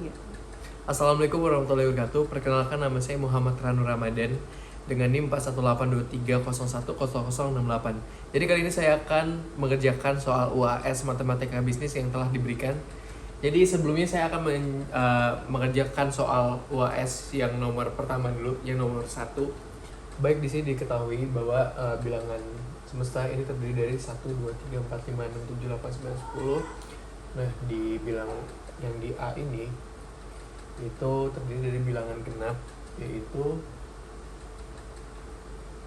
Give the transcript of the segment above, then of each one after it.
3. Assalamualaikum warahmatullahi wabarakatuh. Perkenalkan, nama saya Muhammad Ranu Ramadan dengan NIM 41823010068. Jadi kali ini saya akan mengerjakan soal UAS Matematika Bisnis yang telah diberikan. Jadi sebelumnya saya akan mengerjakan soal UAS yang nomor pertama dulu, yang nomor 1. Baik, di sini diketahui bahwa bilangan semesta ini terdiri dari 1, 2, 3, 4, 5, 6, 7, 8, 9, 10. Nah, di bilang yang di A ini itu terdiri dari bilangan genap, yaitu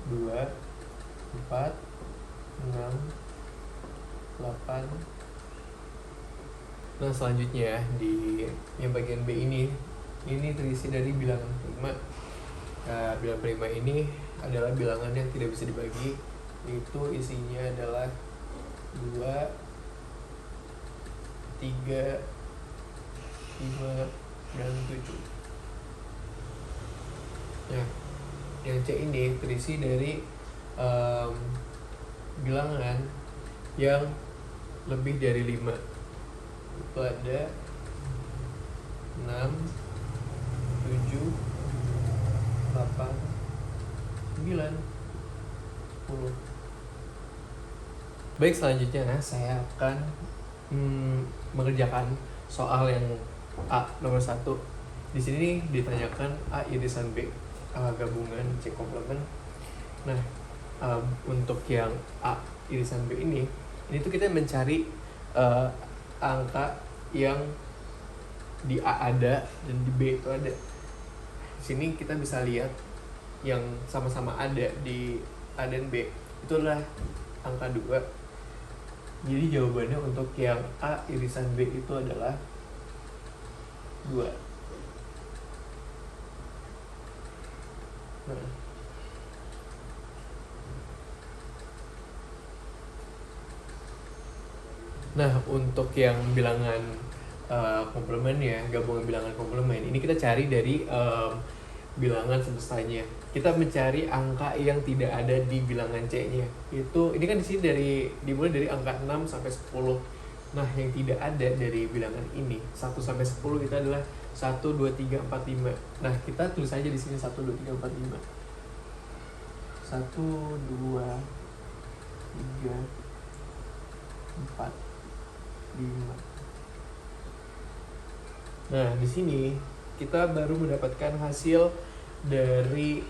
2, 4, 6, 8. Nah, selanjutnya di yang bagian B ini terisi dari bilangan prima. Nah, bilangan prima ini adalah bilangan yang tidak bisa dibagi, itu isinya adalah 2, 3, 5, dan 7. Nah, yang C ini terisi dari bilangan yang lebih dari 5. Itu ada 6, 7, 8, 9, 10. Baik, selanjutnya saya akan mengerjakan soal yang A nomor 1. Di sini ditanyakan A irisan B, A gabungan, C komplement. Nah, untuk yang A irisan B ini tuh kita mencari angka yang di A ada dan di B itu ada. Di sini kita bisa lihat yang sama-sama ada di A dan B itu adalah angka 2. Jadi jawabannya untuk yang A irisan B itu adalah 2. Nah, untuk yang bilangan komplement ya, gabungan bilangan komplement, ini kita cari dari bilangan semestanya. Kita mencari angka yang tidak ada di bilangan C-nya. Ini kan di sini dimulai dari angka 6 sampai 10. Nah, yang tidak ada dari bilangan ini 1 sampai 10 itu adalah 1, 2, 3, 4, 5. Nah, kita tulis aja di sini 1, 2, 3, 4, 5. 1, 2, 3, 4, 5. Nah, di sini kita baru mendapatkan hasil dari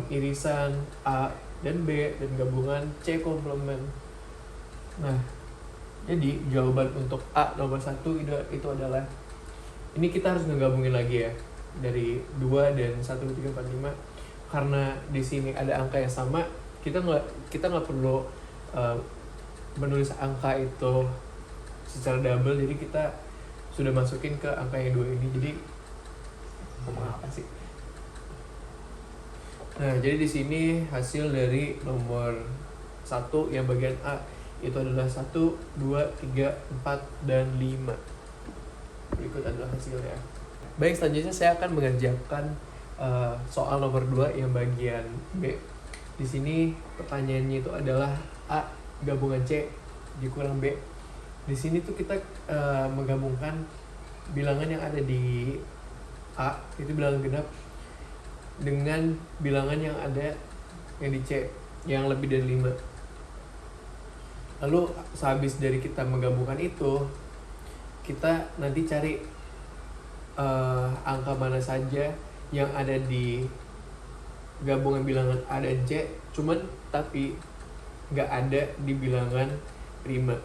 irisan A dan B dan gabungan C komplement. Nah, jadi jawaban untuk A nomor 1 itu adalah, ini kita harus ngegabungin lagi ya, dari 2 dan 1, 2, 3, 4, 5. Karena di sini ada angka yang sama, kita nggak perlu menulis angka itu secara double, jadi kita sudah masukin ke angka yang 2 ini. Jadi apa sih? Nah, jadi di sini hasil dari nomor 1 yang bagian A itu adalah 1, 2, 3, 4, dan 5. Berikut adalah hasilnya. Baik, selanjutnya saya akan mengerjakan soal nomor 2 yang bagian B. Di sini pertanyaannya itu adalah A gabungan C dikurang B. Di sini tuh kita menggabungkan bilangan yang ada di A, itu bilangan genap, dengan bilangan yang ada yang di C yang lebih dari 5. Lalu sehabis dari kita menggabungkan itu, kita nanti cari angka mana saja yang ada di gabungan bilangan A dan C, tapi nggak ada di bilangan prima.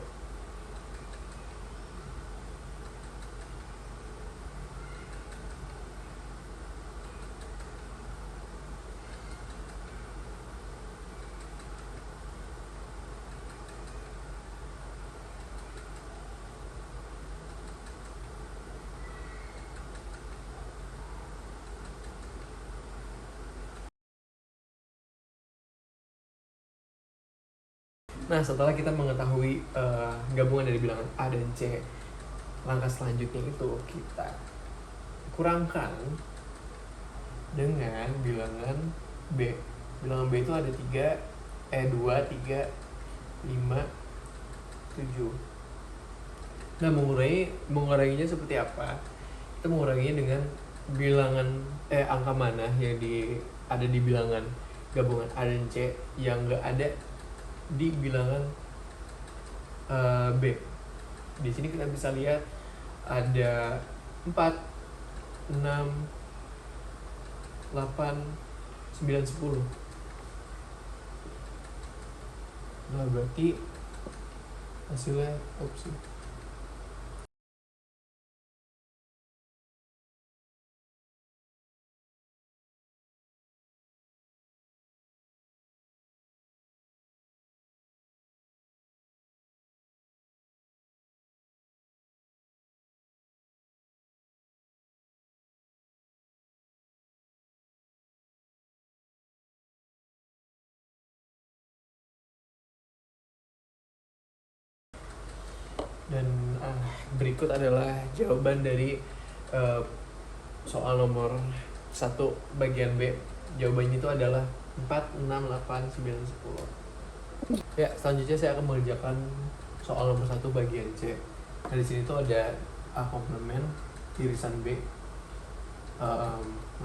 Nah, setelah kita mengetahui gabungan dari bilangan A dan C, langkah selanjutnya itu kita kurangkan dengan bilangan B. Bilangan B itu ada 2, 3, 5, 7. Nah, menguranginya seperti apa? Kita kita menguranginya dengan bilangan angka mana yang ada di bilangan gabungan A dan C yang nggak ada di bilangan B. Di sini kita bisa lihat ada 4, 6, 8, 9, 10. Nah, berarti hasilnya opsi. Dan berikut adalah jawaban dari soal nomor 1 bagian B. Jawabannya itu adalah 4, 6, 8, 9, 10. Ya, selanjutnya saya akan mengerjakan soal nomor 1 bagian C. Nah, di sini tuh ada A komplement irisan B.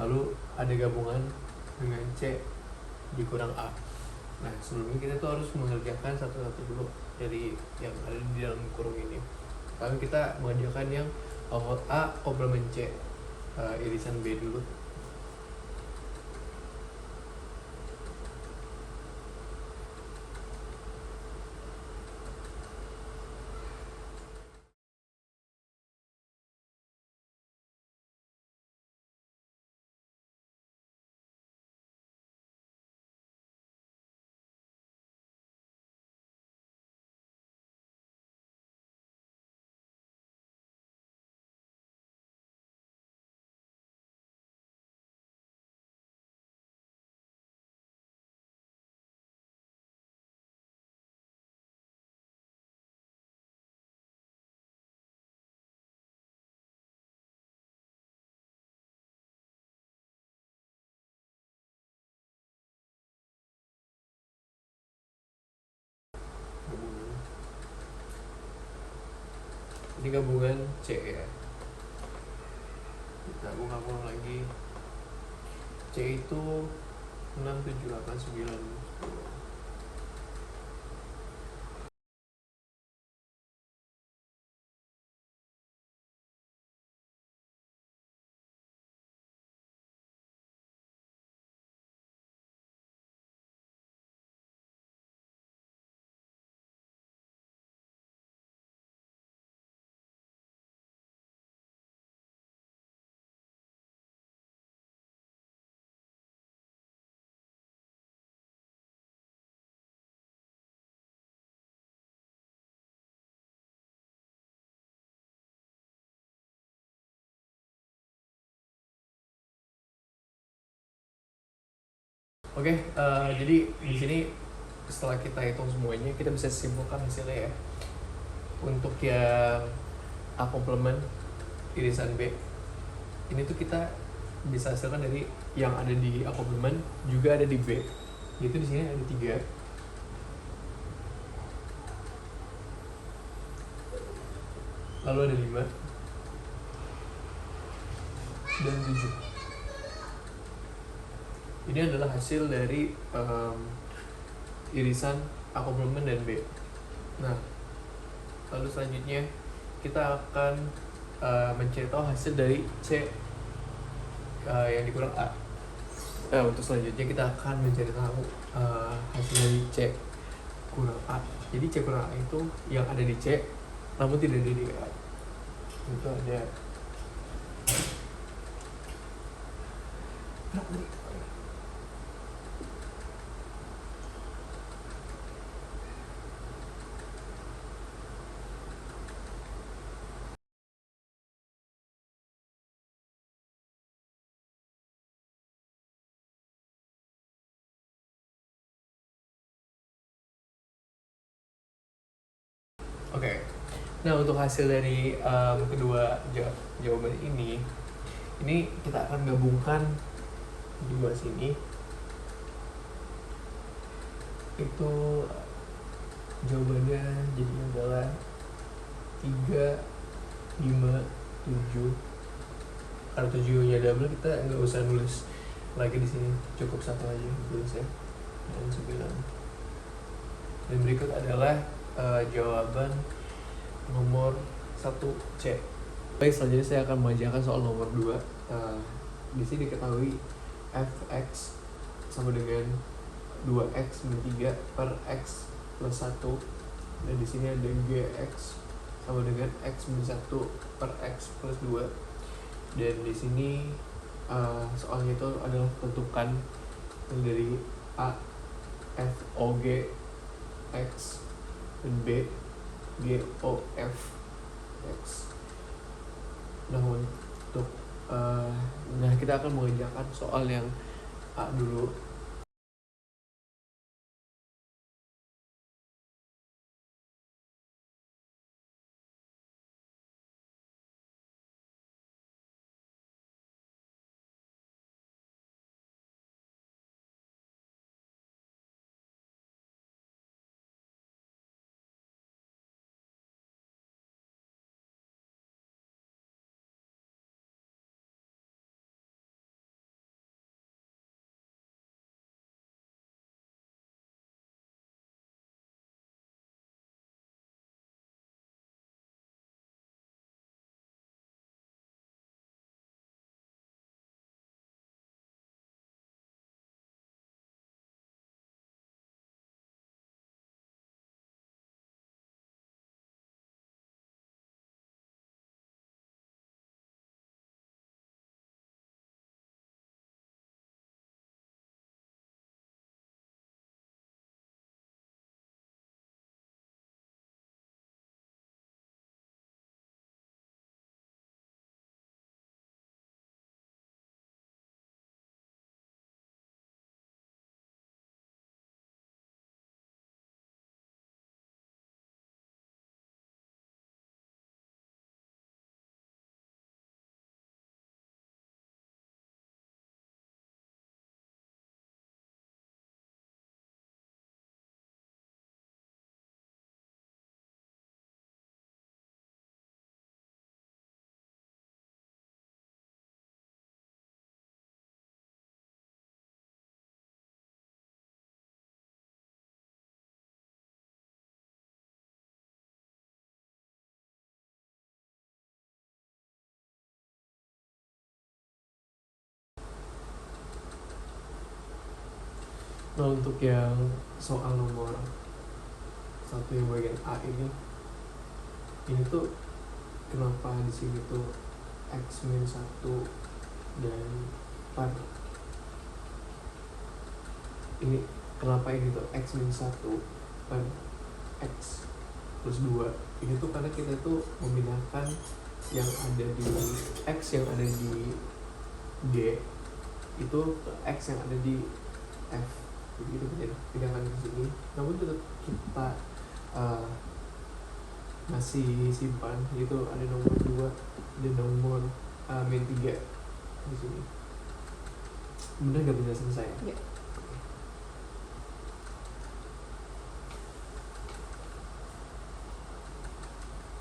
Lalu ada gabungan dengan C dikurang A. Nah, sebelumnya kita tuh harus mengerjakan satu-satu dulu dari yang ada di dalam kurung ini. Sekarang kita mengerjakan yang A komplement C irisan B dulu. Ini gabungan C ya. Kita ulang lagi. C itu 6, 7, 8, 9, 10. Oke, jadi di sini setelah kita hitung semuanya, kita bisa simpulkan hasilnya ya. Untuk yang A komplement irisan B, ini tuh kita bisa hasilkan dari yang ada di A komplement juga ada di B. Itu di sini ada 3. Lalu ada 5 dan 7. Ini adalah hasil dari irisan A komplement dan B. Nah, lalu selanjutnya kita akan mencari tahu hasil dari C yang dikurang A. Untuk selanjutnya kita akan mencari tahu hasil dari C kurang A. Jadi C kurang A itu yang ada di C namun tidak ada di A. Itu ada Oke. Nah, untuk hasil dari kedua jawaban ini kita akan gabungkan dua sini. Itu jawabannya jadi adalah 3, 5, 7 karena 7-nya double, kita nggak usah nulis lagi di sini, cukup 1 aja tulis ya, dan 9. Dan berikut adalah jawaban nomor 1C. Baik, selanjutnya saya akan mengajarkan soal nomor 2. Di sini diketahui fx sama dengan 2x min 3 per x plus 1, dan di sini ada gx sama dengan x min 1 per x plus 2. Dan di sini soalnya itu adalah tentukan dari a f o g x dan b g o f x. Nah untuk kita akan mengerjakan soal yang a dulu. Nah untuk yang soal nomor 1 yang bagian A ini tuh kenapa di sini tuh x min 1 dan per ini, kenapa ini tuh x min 1 per x plus 2, ini tuh karena kita tuh memindahkan yang ada di x yang ada di G itu ke x yang ada di F, begitu kan, pindahkan ke sini. Namun tetap kita masih simpan, itu ada nomor 2 dan nomor min 3 di sini. Benar nggak penjelasan saya? Ya.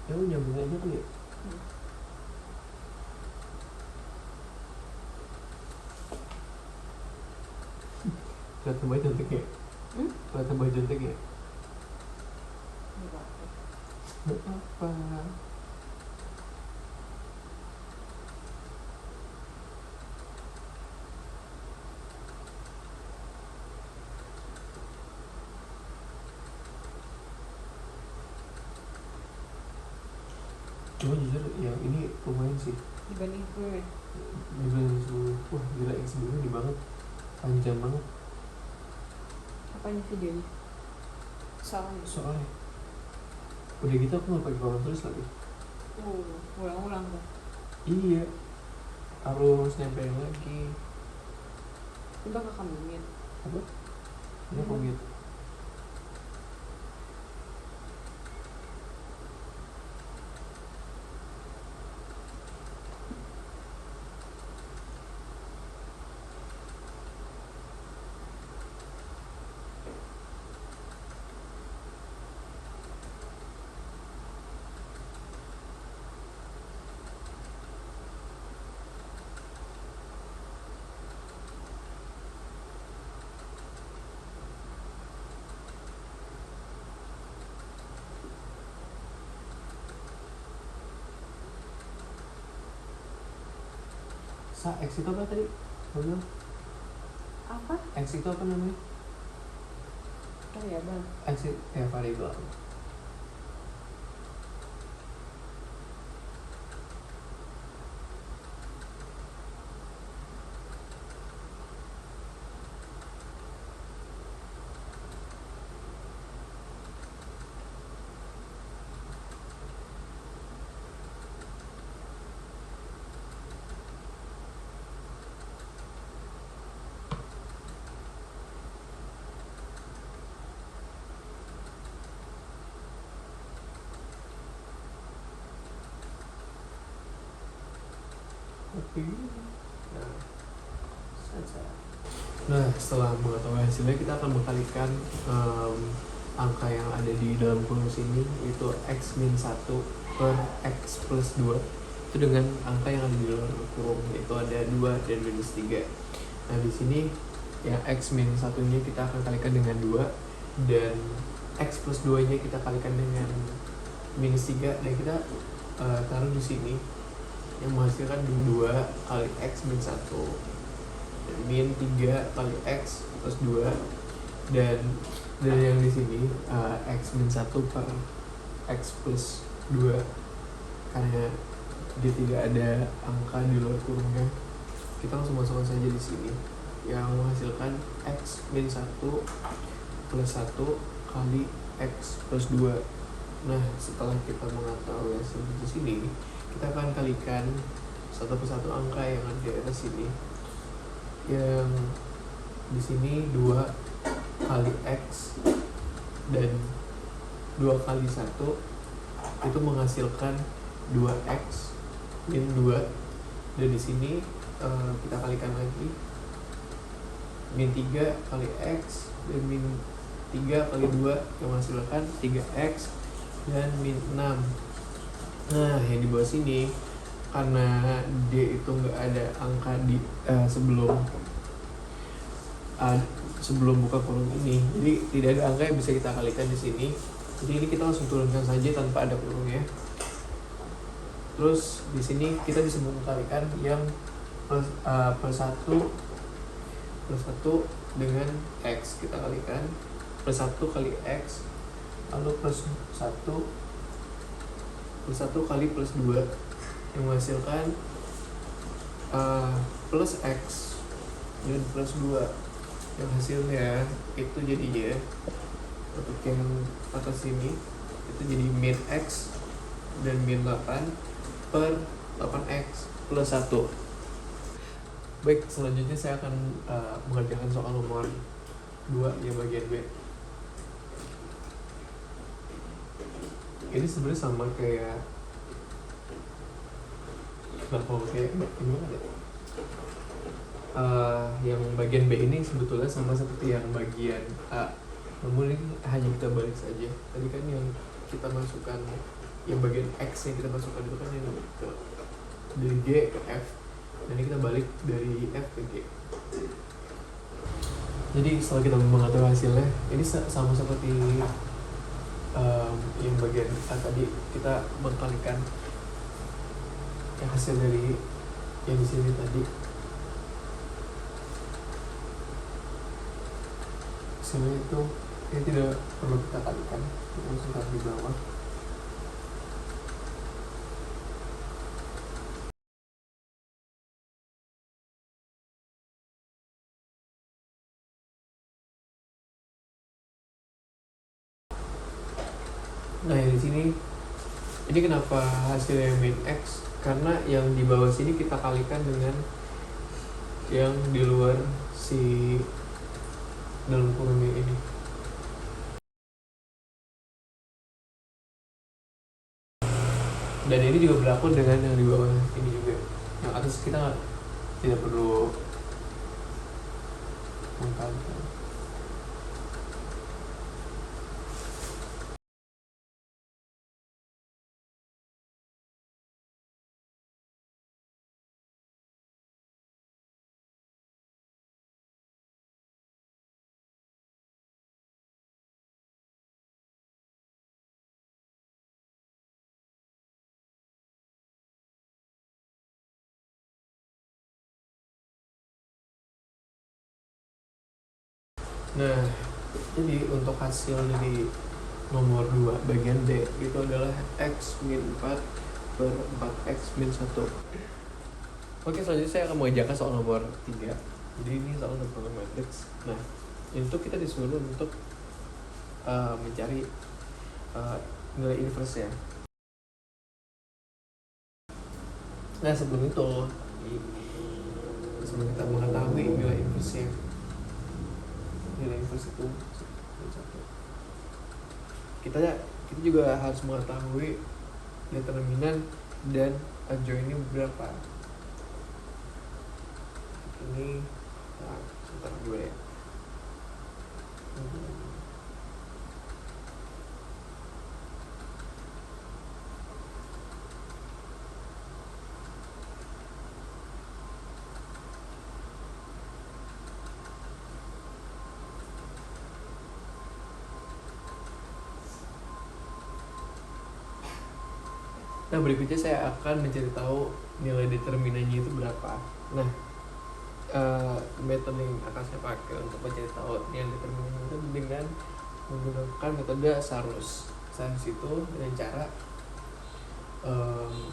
Ya lu nyambung aja kali ya. Kelihatan banget cantik ya? Kelihatan banget cantik ya? Gak apa-apa. Cuma jujur yang ini lumayan sih Dibanding gue. dibanding sebelum. Wah gila, yang sebelumnya ini banget, panjang banget Apanya videonya? soalnya. Udah gitu aku gak pakai papan tulis lagi. Ulang-ulang tuh. Iya, harus nempelin lagi. Coba ke kamunya. Apa? Ini komit. X itu apa tadi? Kamu Apa? X itu apa namanya? Variabel. X ya variabel. Oke. Nah, setelah mengetahui hasilnya, kita akan mengkalikan angka yang ada di dalam kurung sini, yaitu x min 1 per x plus 2 itu dengan angka yang ada di luar kurung, yaitu ada 2 dan minus 3. Nah, di sini yang x min 1-nya kita akan kalikan dengan 2, dan x plus 2-nya kita kalikan dengan minus 3, dan kita taruh di sini yang menghasilkan 2 kali x min 1 dan min 3 kali x plus 2, dan dari yang di sini x min 1 per x plus 2, karena dia tidak ada angka di luar kurungnya, kita langsung masukkan saja di sini yang menghasilkan x min 1 plus 1 kali x plus 2. Nah, setelah kita mengetahui hasil di sini, kita akan kalikan satu persatu angka yang ada di atas sini. Yang di sini 2 kali x dan 2 kali 1 itu menghasilkan 2x min 2, dan di sini kita kalikan lagi min 3 kali x dan min 3 kali 2 yang menghasilkan 3x dan min 6. Nah, yang di bawah sini karena D itu nggak ada angka di sebelum buka kurung ini, jadi tidak ada angka yang bisa kita kalikan di sini. Jadi ini kita langsung turunkan saja tanpa ada kurungnya. Terus di sini kita bisa mengkalikan yang plus 1 dengan x, kita kalikan plus 1 kali x, lalu plus 1 kali plus 2 yang menghasilkan plus x dan plus 2, yang hasilnya itu jadinya untuk yang atas ini itu jadi min x dan min 8 per 8x plus 1. Baik, selanjutnya saya akan mengerjakan soal nomor 2 yang bagian B. Ini sebenarnya sama kayak gimana ya? Yang bagian B ini sebetulnya sama seperti yang bagian A, namun ini hanya kita balik saja. Tadi kan yang kita masukkan, yang bagian X yang kita masukkan itu kan yang ke dari G ke F, dan ini kita balik dari F ke G. Jadi setelah kita mengetahui hasilnya, ini sama seperti yang bagian A tadi, kita mengkalikan yang hasil dari yang di sini tadi. Hasilnya itu ini tidak perlu kita kalikan, kita langsung taruh di bawah. Nah, di sini ini kenapa hasilnya min x, karena yang di bawah sini kita kalikan dengan yang di luar si dalam kurungnya ini. Dan ini juga berlaku dengan yang di bawah ini juga. Yang atas kita tidak perlu mengkalikan. Nah, jadi untuk hasil dari nomor 2 bagian D itu adalah X min 4 per 4X min 1. Oke, selanjutnya saya akan mengerjakan soal nomor 3. Jadi ini soal nomor matrix. Nah, itu kita disuruh untuk mencari nilai inverse ya. Nah, sebelum kita mengetahui nilai inverse itu kita juga harus mengetahui determinan dan adjointnya berapa. Ini sebentar dulu ya. Nah, berikutnya saya akan mencari tahu nilai determinannya itu berapa. Nah, metode yang akan saya pakai untuk mencari tahu nilai determinannya itu dengan menggunakan metode Sarus. Sarus itu dengan cara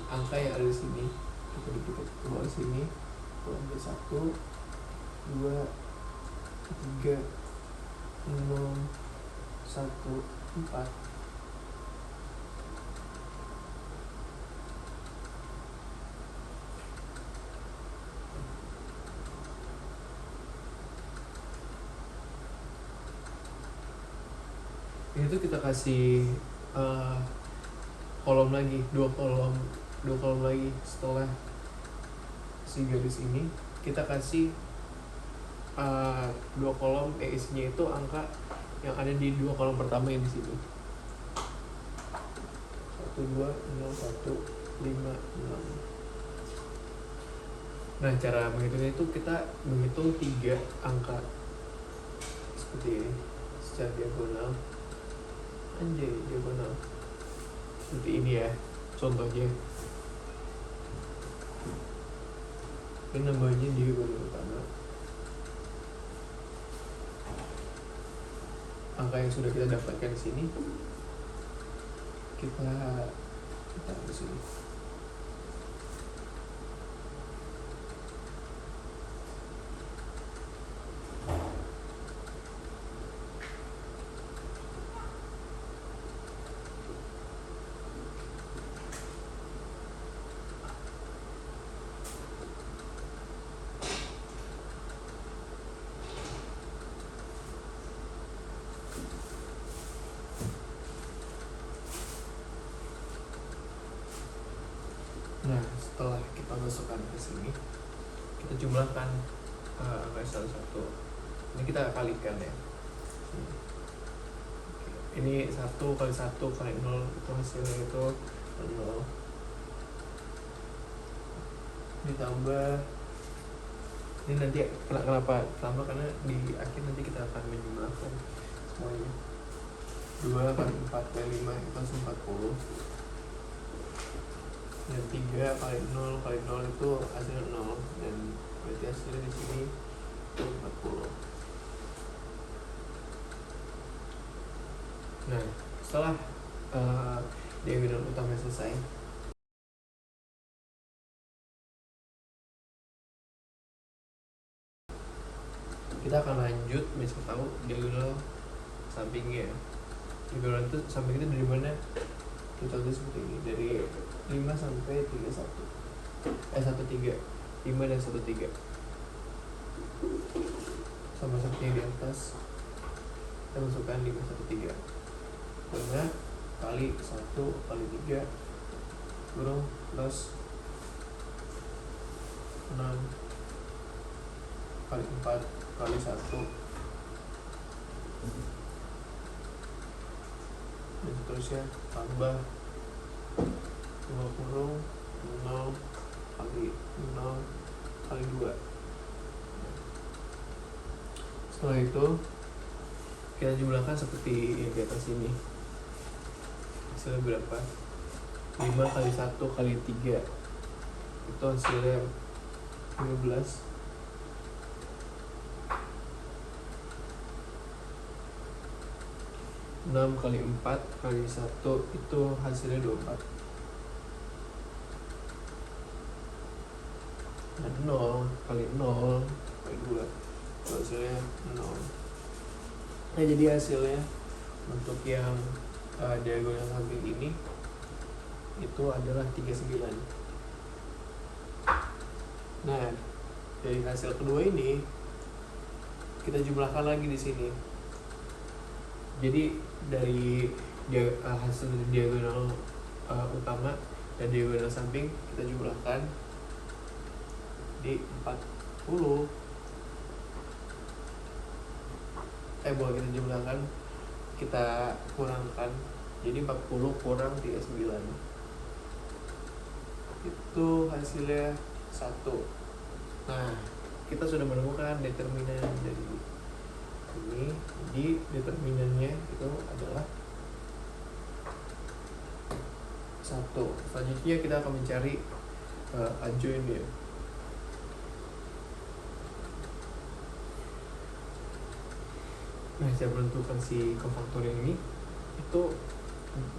angka yang ada di sini kita dikit ke bawah sini, ambil 1, 2, 3, 0, 1, 4. Ini tuh kita kasih kolom lagi, dua kolom lagi. Setelah si garis ini kita kasih dua kolom, isinya itu angka yang ada di dua kolom pertama yang di sini. 1, 2, 0, 1, 5, 6. Nah, cara menghitungnya itu kita menghitung 3 angka seperti ini secara diagonal. Diagonal seperti ini ya contohnya. Ini namanya diagonal utama. Angka yang sudah kita dapatkan di sini kita taruh di sini. Nah, setelah kita masukkan ke sini, kita jumlahkan angka satu-satu. Ini kita kalikan ya. Ini 1 kali 1 kali 0 itu hasilnya itu 0. Ditambah ini nanti kenapa tambah, karena di akhir nanti kita akan menjumlahkan semuanya. 2 kali 4 kali 5 itu 40. Dan 3 kali 0 kali 0 itu hasilnya 0, dan berarti hasilnya di sini itu 40. Nah, setelah diagonal utama selesai, kita akan lanjut mencari tahu diagonal sampingnya. Diagonal itu samping itu dari mana? Kita tulis seperti ini, dari 5 sampai 31. 13. 5 dan 13. Sama satunya di atas kita masukkan 5, 1, 3. 5 kali 1 kali 3 kurung plus 6 kali 4 kali 1 dan seterusnya, tambah 2 kurung 0 kali 0 kali 2. Setelah itu kita jumlahkan seperti yang di atas ini. Hasilnya berapa? 5 kali 1 kali 3 itu hasilnya 15. 6 kali 4 kali 1 itu hasilnya 24. Dan 0 kali 0 kali 2 itu hasilnya 0. Nah jadi hasilnya untuk yang diagonal samping ini itu adalah 39. Nah dari hasil kedua ini kita jumlahkan lagi di sini. Jadi dari hasil diagonal utama dan diagonal samping kita jumlahkan di 40. Boleh kita jumlahkan, kita kurangkan. Jadi 40 kurang 39 itu hasilnya 1. Nah kita sudah menemukan determinan dari ini. Jadi determinannya itu adalah 1. Selanjutnya kita akan mencari adjointnya. Nah, cara menentukan si kofaktorial ini itu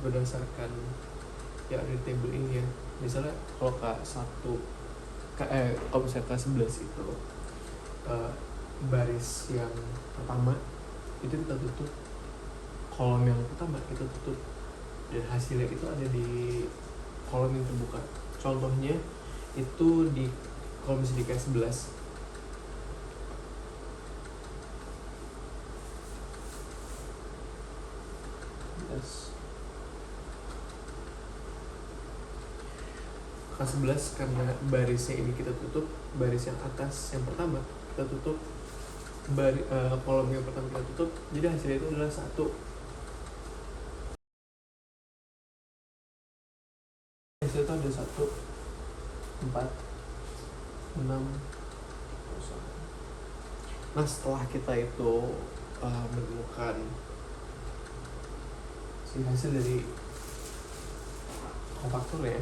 berdasarkan ya dari tabel ini ya. Misalnya kalau kalau misalnya K11 itu baris yang pertama itu kita tutup, kolom yang pertama kita tutup, dan hasilnya itu ada di kolom yang terbuka. Contohnya itu di kolom di K11. K11 karena barisnya ini kita tutup, baris yang atas yang pertama kita tutup, kolom yang pertama kita tutup, jadi hasilnya itu adalah 1. Hasilnya itu ada 1, 4, 6, 0. Nah setelah kita itu menemukan si hasil dari kofaktor ya.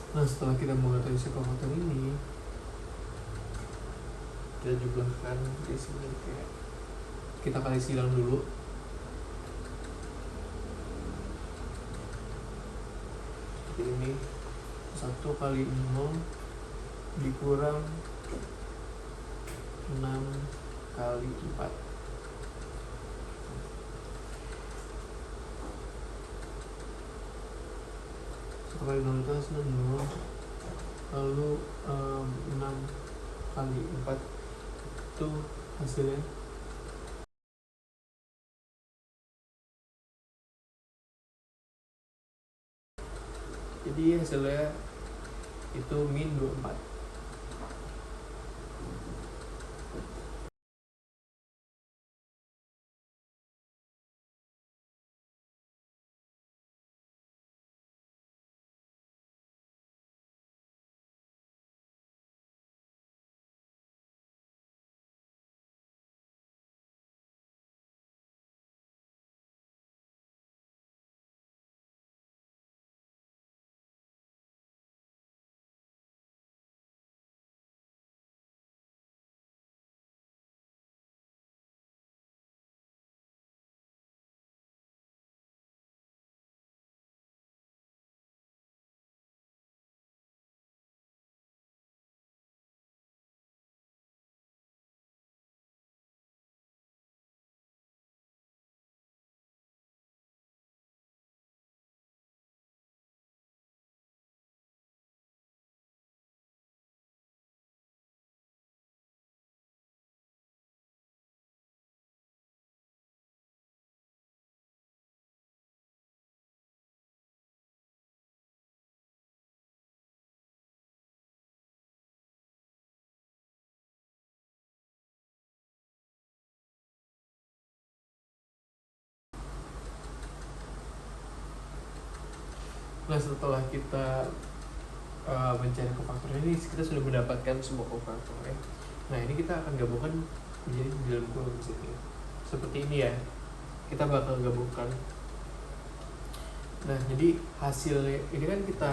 Nah setelah kita mengetahui si kofaktor ini, kita jumlahkan di sini kayak kita kali silang dulu. Jadi ini 1 kali 0 dikurang 6 kali 4. Kali 0 itu hasilnya 0, lalu 6 kali 4 itu hasilnya jadi hasilnya itu min 24. Nah setelah kita mencari kofaktor ini, kita sudah mendapatkan semua kofaktor ya. Nah ini kita akan gabungkan menjadi di dalam kurung di sini. Seperti ini ya. Kita bakal gabungkan. Nah jadi hasilnya ini kan kita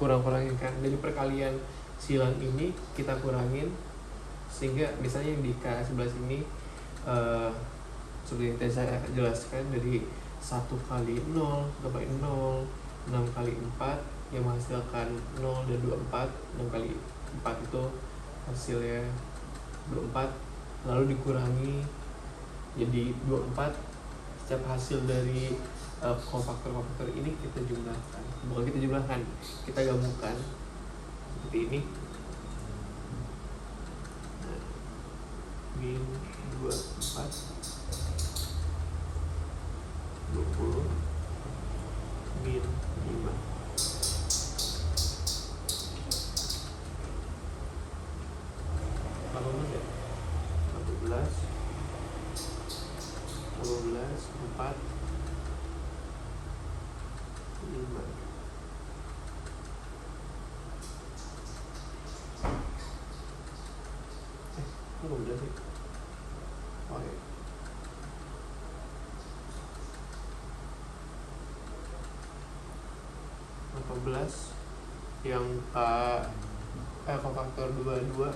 kurang-kurangin kan. Dari perkalian silang ini kita kurangin Sehingga misalnya yang di K11 ini seperti yang tadi saya jelaskan, dari 1 kali 0, 1 kali 0, 6 kali 4 yang menghasilkan 0 dan 24. 6 kali 4 itu hasilnya 24, lalu dikurangi jadi 24. Setiap hasil dari kofaktor ini kita jumlahkan, bukan kita jumlahkan, kita gabungkan seperti ini. Nah, min 24 20 min 5. Apa ya? 18 4 5. Kok 12 sih? Oh ya. 18 yang kofaktor 22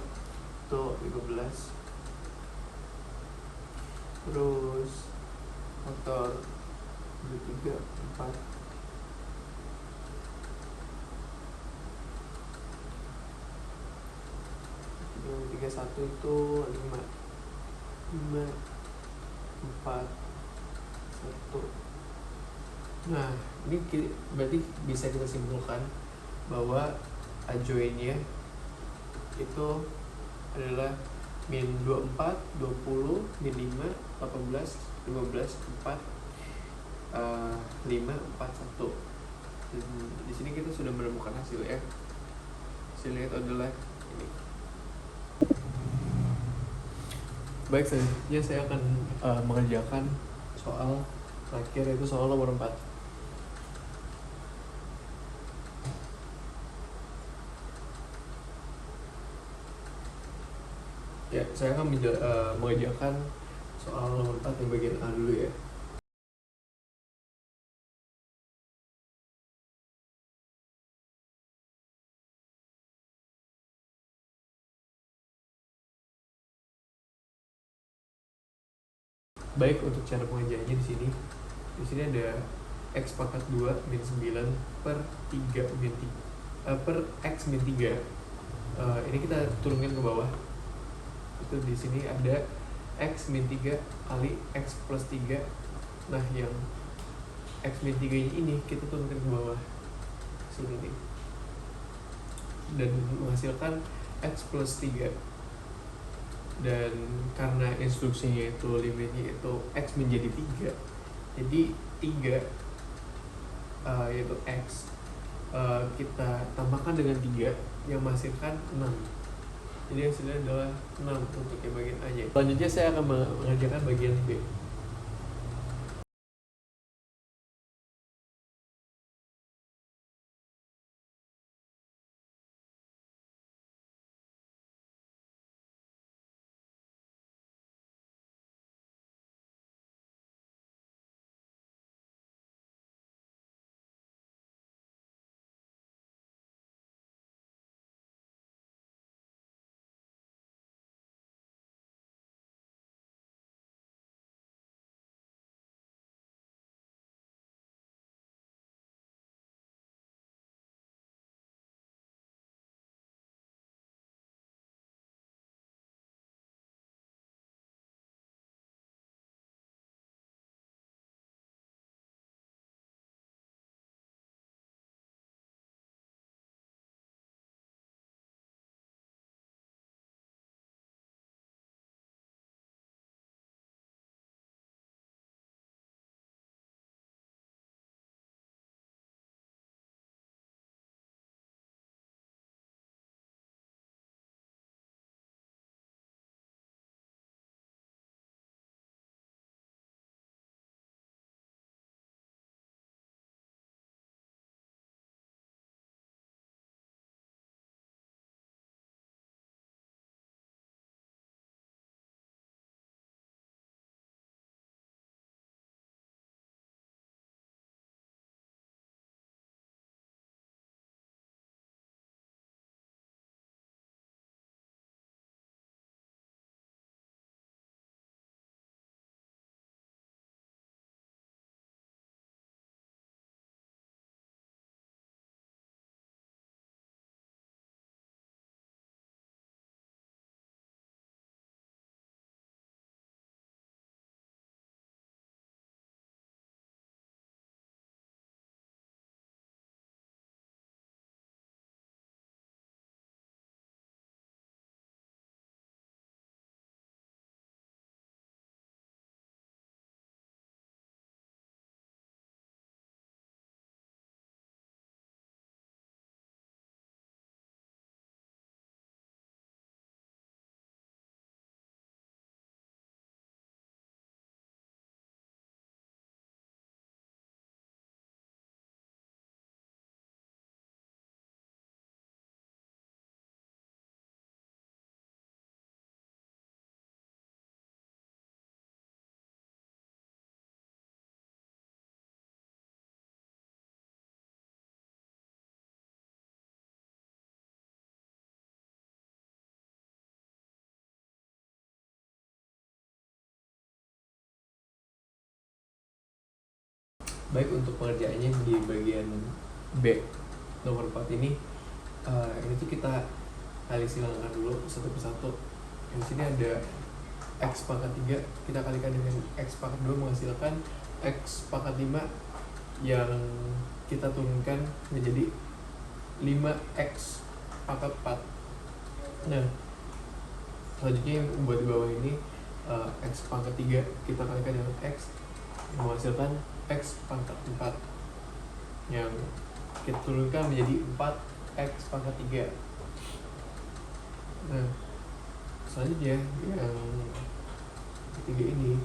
itu 15. Terus faktor 23 4. Yang 31 itu 5 4 1. Nah, ini berarti bisa kita simpulkan bahwa adjoinnya itu adalah min 24, 20, min 5, 18, 15, 4, 5, 4, 1. Dan di sini kita sudah menemukan hasil ya. Hasilnya itu adalah ini. Baik, selanjutnya saya akan mengerjakan soal terakhir, yaitu soal nomor 4. Ya, saya akan mengerjakan soal nomor 4 yang bagian A dulu ya. Baik, untuk cara pengerjaannya di sini ada x pangkat 2 min 9 per 3 min 3 per x min 3. Ini kita turunkan ke bawah. Itu di sini ada x min 3 kali x plus 3. Nah, yang x min 3 ini kita turunkan ke bawah sini nih, dan menghasilkan x plus 3. Dan karena instruksinya itu limitnya itu x menjadi 3, jadi 3 yaitu x kita tambahkan dengan 3 yang menghasilkan 6. Jadi hasilnya adalah 6 untuk yang bagian A nya. Selanjutnya saya akan mengerjakan bagian B. Baik, untuk pengerjaannya di bagian B nomor 4 ini tuh kita kali silangkan dulu satu persatu. Di sini ada X pangkat 3, kita kalikan dengan X pangkat 2 menghasilkan X pangkat 5 yang kita turunkan menjadi 5X pangkat 4. Nah, selanjutnya yang buat di bawah ini X pangkat 3 kita kalikan dengan X menghasilkan X pangkat 4 yang kita turunkan menjadi 4X pangkat 3. Nah, selanjutnya yang ketiga ini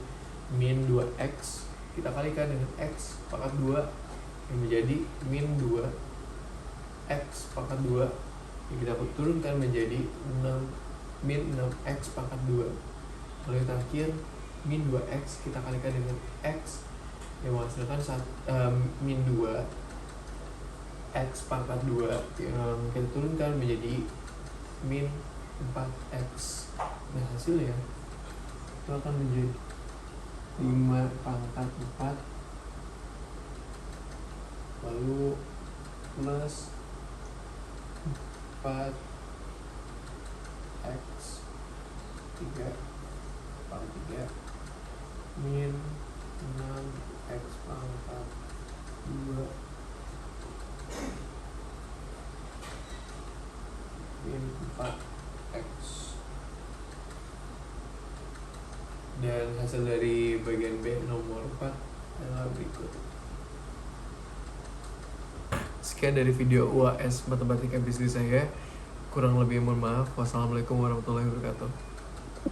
min 2X kita kalikan dengan X pangkat 2 yang menjadi min 2X pangkat 2 yang kita turunkan menjadi min 6X pangkat 2. Lalu yang terakhir min 2X kita kalikan dengan X yang menghasilkan min 2X pangkat 2 yang kita turunkan menjadi min 4X. Nah, hasilnya itu akan menjadi 5 pangkat 4 lalu plus 4X 3 pangkat 3 min 6X pangkat 2 min 4X. Dan hasil dari bagian B nomor 4 adalah berikut. Sekian dari video UAS Matematika Bisnis saya. Kurang lebih mohon maaf. Wassalamualaikum warahmatullahi wabarakatuh.